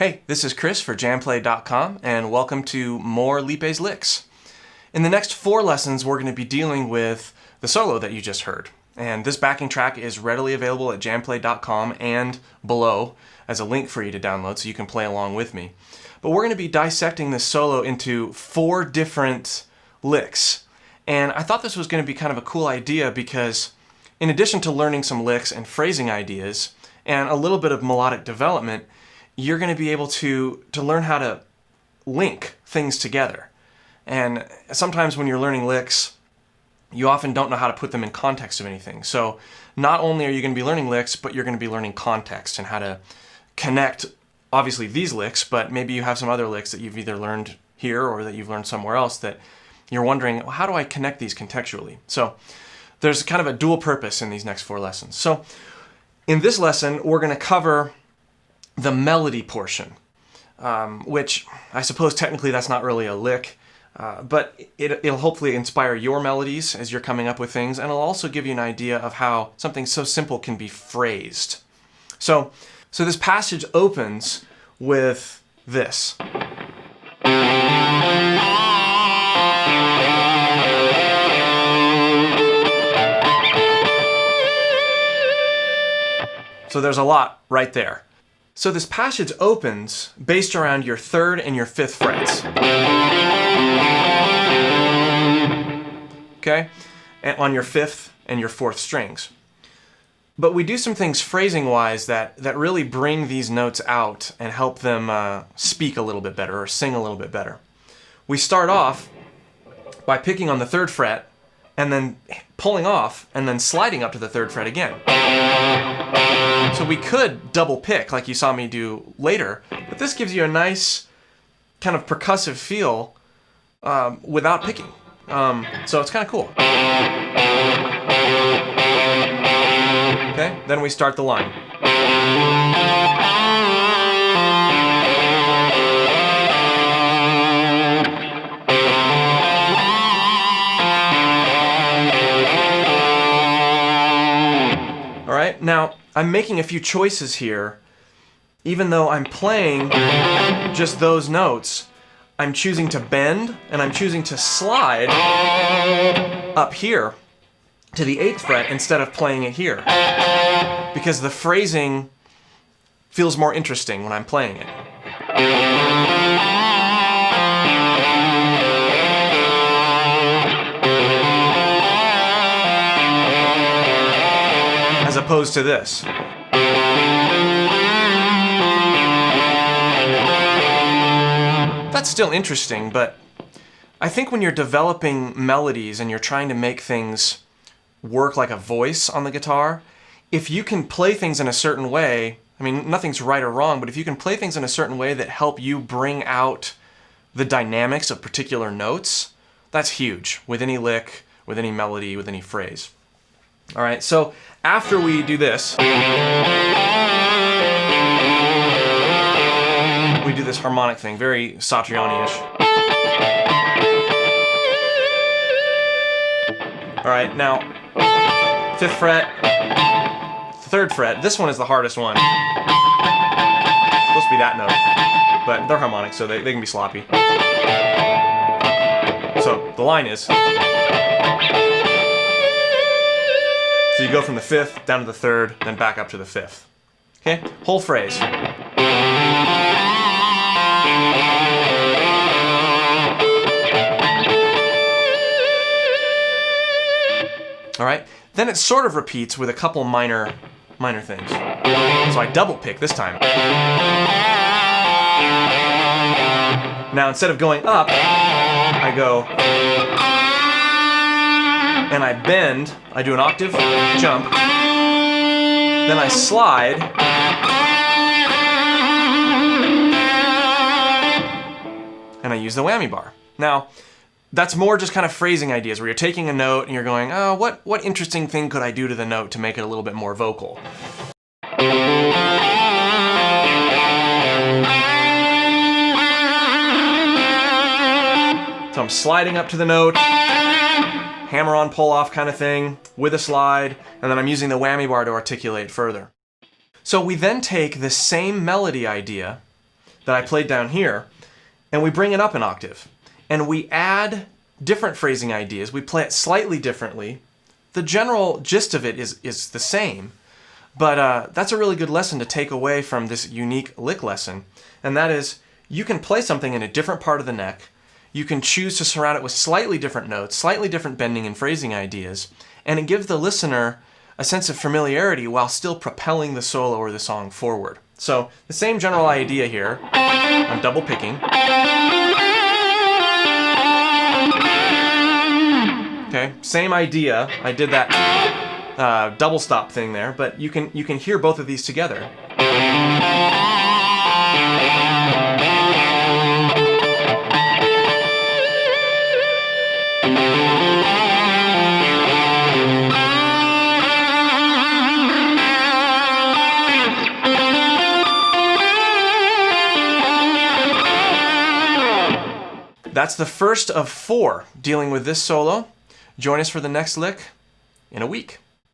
Hey, this is Chris for jamplay.com and welcome to more Lipe's Licks. In the next 4 lessons, we're going to be dealing with the solo that you just heard. And this backing track is readily available at jamplay.com and below as a link for you to download so you can play along with me. But we're going to be dissecting this solo into 4 different licks. And I thought this was going to be kind of a cool idea because in addition to learning some licks and phrasing ideas and a little bit of melodic development, you're going to be able to learn how to link things together. And sometimes when you're learning licks, you often don't know how to put them in context of anything. So not only are you going to be learning licks, but you're going to be learning context and how to connect, obviously, these licks, but maybe you have some other licks that you've either learned here or that you've learned somewhere else that you're wondering, well, how do I connect these contextually? So there's kind of a dual purpose in these next 4 lessons. So in this lesson, we're going to cover the melody portion, which I suppose technically that's not really a lick, but it'll hopefully inspire your melodies as you're coming up with things, and it'll also give you an idea of how something so simple can be phrased. So this passage opens with this. So there's a lot right there. So this passage opens based around your 3rd and your 5th frets. Okay? And on your 5th and your 4th strings. But we do some things phrasing-wise that really bring these notes out and help them speak a little bit better or sing a little bit better. We start off by picking on the 3rd fret and then pulling off and then sliding up to the 3rd fret again. So we could double pick like you saw me do later, but this gives you a nice kind of percussive feel without picking. So it's kind of cool. Okay, then we start the line. All right, now I'm making a few choices here. Even though I'm playing just those notes, I'm choosing to bend and I'm choosing to slide up here to the 8th fret instead of playing it here. Because the phrasing feels more interesting when I'm playing it. As opposed to this. That's still interesting, but I think when you're developing melodies and you're trying to make things work like a voice on the guitar, if you can play things in a certain way, I mean, nothing's right or wrong, but if you can play things in a certain way that help you bring out the dynamics of particular notes, that's huge with any lick, with any melody, with any phrase. All right, so after we do this, we do this harmonic thing, very Satriani-ish. All right, now 5th fret, 3rd fret. This one is the hardest one. It's supposed to be that note, but they're harmonic, so they can be sloppy. So the line is. So you go from the 5th down to the 3rd, then back up to the 5th. Okay, whole phrase. All right, then it sort of repeats with a couple minor things. So I double pick this time. Now instead of going up, I go and I bend, I do an octave jump, then I slide, and I use the whammy bar. Now, that's more just kind of phrasing ideas where you're taking a note and you're going, oh, what interesting thing could I do to the note to make it a little bit more vocal? So I'm sliding up to the note, hammer on, pull off kind of thing with a slide, and then I'm using the whammy bar to articulate further. So we then take the same melody idea, that I played down here, and we bring it up an octave. And we add different phrasing ideas. We play it slightly differently. The general gist of it is the same, but that's a really good lesson to take away from this unique lick lesson. And that is, you can play something in a different part of the neck. You can choose to surround it with slightly different notes, slightly different bending and phrasing ideas, and it gives the listener a sense of familiarity while still propelling the solo or the song forward. So the same general idea here. I'm double picking. Okay, same idea. I did that double stop thing there, but you can hear both of these together. That's the first of 4 dealing with this solo. Join us for the next lick in a week.